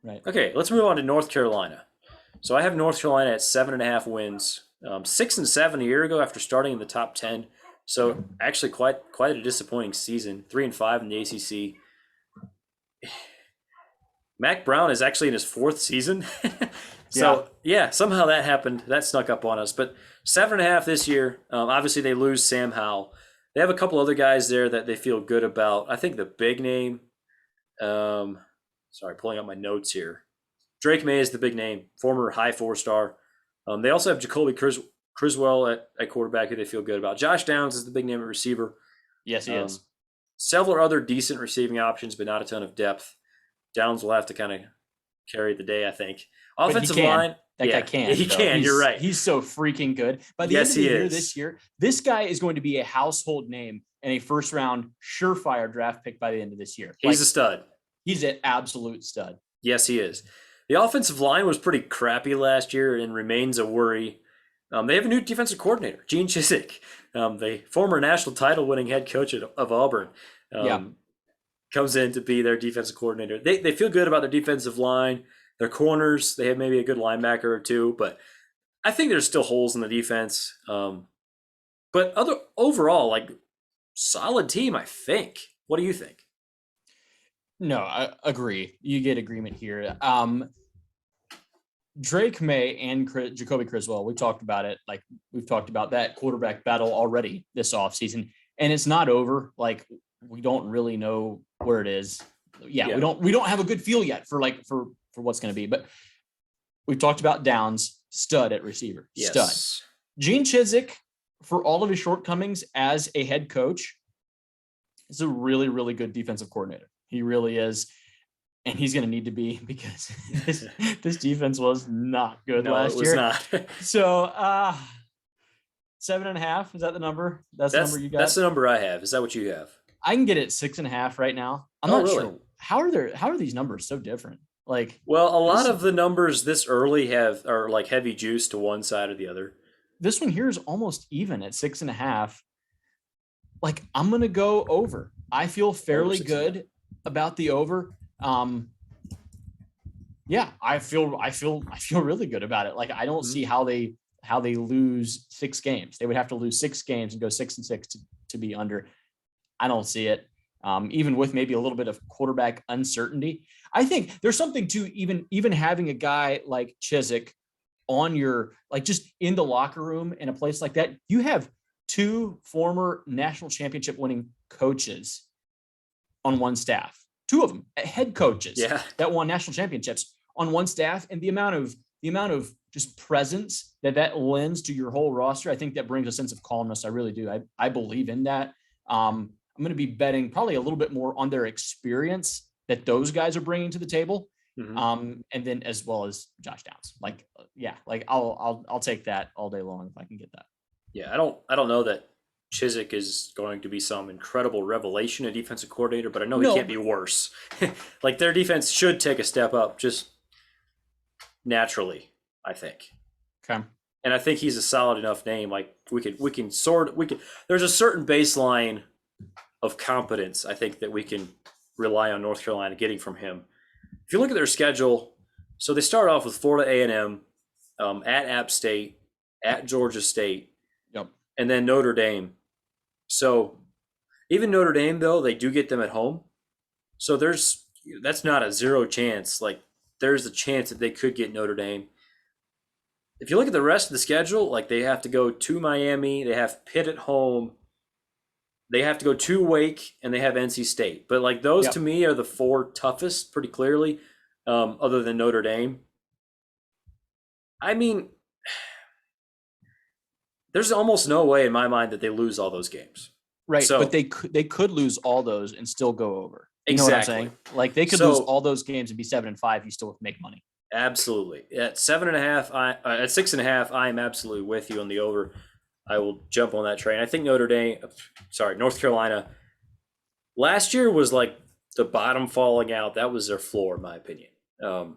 Right. Okay, let's move on to North Carolina. So I have North Carolina at 7.5 wins, 6-7 a year ago after starting in the top 10. So actually, quite a disappointing season. 3-5 in the ACC. Mac Brown is actually in his fourth season. Yeah. So yeah, somehow that happened. That snuck up on us. But 7.5 this year. Obviously, they lose Sam Howell. They have a couple other guys there that they feel good about. I think the big name. Sorry, pulling up my notes here. Drake May is the big name, former high 4-star. They also have Jacoby Criswell at quarterback, who they feel good about. Josh Downs is the big name at receiver. Yes, he is. Several other decent receiving options, but not a ton of depth. Downs will have to kind of carry the day, I think. Offensive line. That guy can. He though. can. You're right. He's so freaking good. By the end of the year this year, this guy is going to be a household name and a first-round surefire draft pick by the end of this year. He's a stud. He's an absolute stud. Yes, he is. The offensive line was pretty crappy last year and remains a worry. They have a new defensive coordinator, Gene Chizik, the former national title-winning head coach of Auburn. Comes in to be their defensive coordinator. They feel good about their defensive line, their corners. They have maybe a good linebacker or two, but I think there's still holes in the defense. But overall, like solid team, I think. What do you think? No, I agree. You get agreement here. Drake May and Jacoby Criswell, we talked about it. Like we've talked about that quarterback battle already this offseason, and it's not over. Like we don't really know where it is. Yeah. we don't have a good feel yet for what's going to be. But we've talked about Downs, stud at receiver, stud. Gene Chizik, for all of his shortcomings as a head coach, is a really, really good defensive coordinator. He really is. And he's going to need to be because this defense was not good last year. Not. So 7.5, is that the number? That's the number you got? That's the number I have. Is that what you have? I can get it 6.5 right now. I'm not sure. How are these numbers so different? Like, well, a lot of the numbers this early are like heavy juice to one side or the other. This one here is almost even at 6.5. Like, I'm gonna go over. I feel fairly good about the over. Yeah, I feel really good about it. Like, I don't see how they lose 6 games. They would have to lose 6 games and go 6-6 to be under. I don't see it. Even with maybe a little bit of quarterback uncertainty, I think there's something to even having a guy like Chizik on your, like, just in the locker room in a place like that. You have 2 former national championship winning coaches on one staff, 2 of them head coaches that won national championships on one staff, and the amount of just presence that lends to your whole roster, I think that brings a sense of calmness. I really do. I believe in that. I'm going to be betting probably a little bit more on their experience that those guys are bringing to the table. And then as well as Josh Downs. I'll take that all day long if I can get that. Yeah. I don't know that Chizik is going to be some incredible revelation, a defensive coordinator, but I know he can't be worse. Like, their defense should take a step up just naturally, I think. Okay. And I think he's a solid enough name. Like, there's a certain baseline of competence, I think, that we can rely on North Carolina getting from him. If you look at their schedule, so they start off with Florida A&M, at App State, at Georgia State, and then Notre Dame. So even Notre Dame, though, they do get them at home. So that's not a zero chance. Like, there's a chance that they could get Notre Dame. If you look at the rest of the schedule, like, they have to go to Miami, they have Pitt at home, they have to go to Wake, and they have NC State. But, like, those to me are the 4 toughest, pretty clearly, other than Notre Dame. I mean, there's almost no way in my mind that they lose all those games. Right, so, but they could lose all those and still go over. You know what I'm saying? Like, they could lose all those games and be 7-5. You still would make money. Absolutely. At 7.5, at 6.5, I am absolutely with you on the over. I will jump on that train. I think North Carolina, last year was like the bottom falling out. That was their floor, in my opinion. And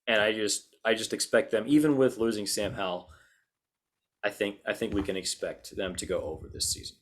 I just expect them, even with losing Sam Howell, I think we can expect them to go over this season.